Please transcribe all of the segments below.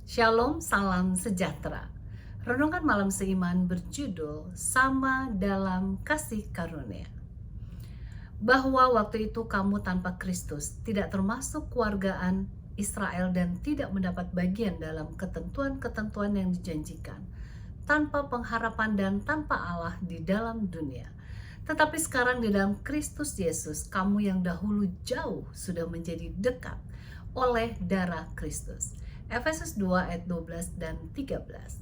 Shalom, salam sejahtera. Renungan malam seiman berjudul Sama dalam Kasih Karunia. Bahwa waktu itu kamu tanpa Kristus tidak termasuk keluargaan Israel dan tidak mendapat bagian dalam ketentuan-ketentuan yang dijanjikan, tanpa pengharapan dan tanpa Allah di dalam dunia. Tetapi sekarang di dalam Kristus Yesus, kamu yang dahulu jauh sudah menjadi dekat oleh darah Kristus. Efesus 2 ayat 12 dan 13.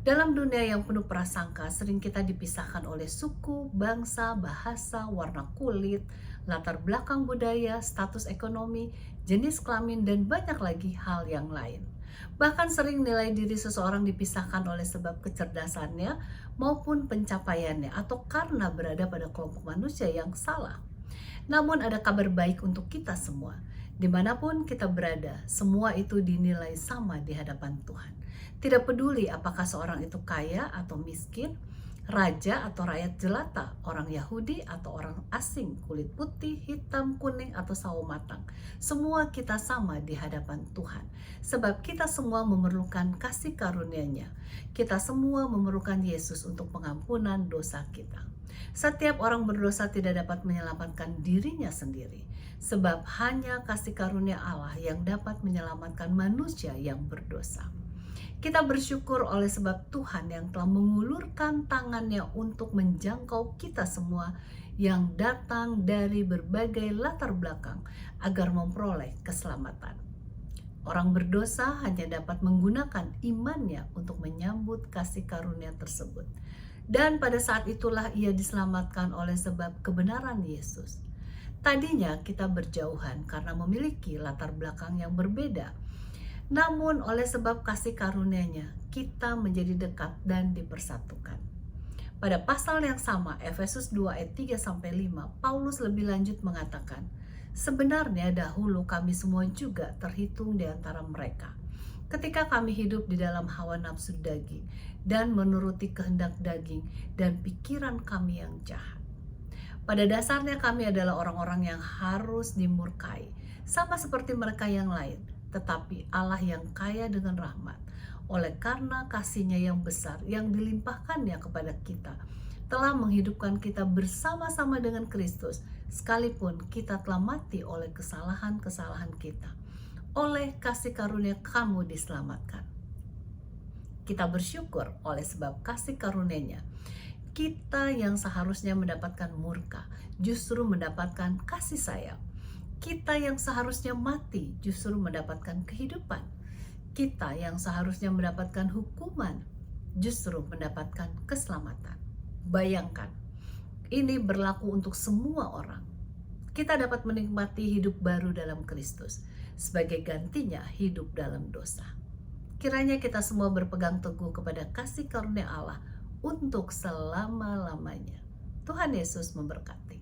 Dalam dunia yang penuh prasangka, sering kita dipisahkan oleh suku, bangsa, bahasa, warna kulit, latar belakang budaya, status ekonomi, jenis kelamin, dan banyak lagi hal yang lain. Bahkan sering nilai diri seseorang dipisahkan oleh sebab kecerdasannya maupun pencapaiannya atau karena berada pada kelompok manusia yang salah. Namun ada kabar baik untuk kita semua. Dimanapun kita berada, semua itu dinilai sama di hadapan Tuhan. Tidak peduli apakah seorang itu kaya atau miskin, raja atau rakyat jelata, orang Yahudi atau orang asing, kulit putih, hitam, kuning, atau sawo matang. Semua kita sama di hadapan Tuhan. Sebab kita semua memerlukan kasih karunia-Nya. Kita semua memerlukan Yesus untuk pengampunan dosa kita. Setiap orang berdosa tidak dapat menyelamatkan dirinya sendiri, sebab hanya kasih karunia Allah yang dapat menyelamatkan manusia yang berdosa. Kita bersyukur oleh sebab Tuhan yang telah mengulurkan tangannya untuk menjangkau kita semua yang datang dari berbagai latar belakang agar memperoleh keselamatan. Orang berdosa hanya dapat menggunakan imannya untuk menyambut kasih karunia tersebut. Dan pada saat itulah ia diselamatkan oleh sebab kebenaran Yesus. Tadinya kita berjauhan karena memiliki latar belakang yang berbeda. Namun oleh sebab kasih karunia-Nya, kita menjadi dekat dan dipersatukan. Pada pasal yang sama, Efesus 2 ayat 3-5, Paulus lebih lanjut mengatakan, sebenarnya dahulu kami semua juga terhitung di antara mereka. Ketika kami hidup di dalam hawa nafsu daging dan menuruti kehendak daging dan pikiran kami yang jahat. Pada dasarnya kami adalah orang-orang yang harus dimurkai, sama seperti mereka yang lain. Tetapi Allah yang kaya dengan rahmat, oleh karena kasih-Nya yang besar yang dilimpahkannya kepada kita, telah menghidupkan kita bersama-sama dengan Kristus, sekalipun kita telah mati oleh kesalahan-kesalahan kita. Oleh kasih karunia kamu diselamatkan. Kita bersyukur oleh sebab kasih karunia-Nya. Kita yang seharusnya mendapatkan murka, justru mendapatkan kasih sayang. Kita yang seharusnya mati justru mendapatkan kehidupan. Kita yang seharusnya mendapatkan hukuman justru mendapatkan keselamatan. Bayangkan, ini berlaku untuk semua orang. Kita dapat menikmati hidup baru dalam Kristus, sebagai gantinya hidup dalam dosa. Kiranya kita semua berpegang teguh kepada kasih karunia Allah untuk selama-lamanya. Tuhan Yesus memberkati.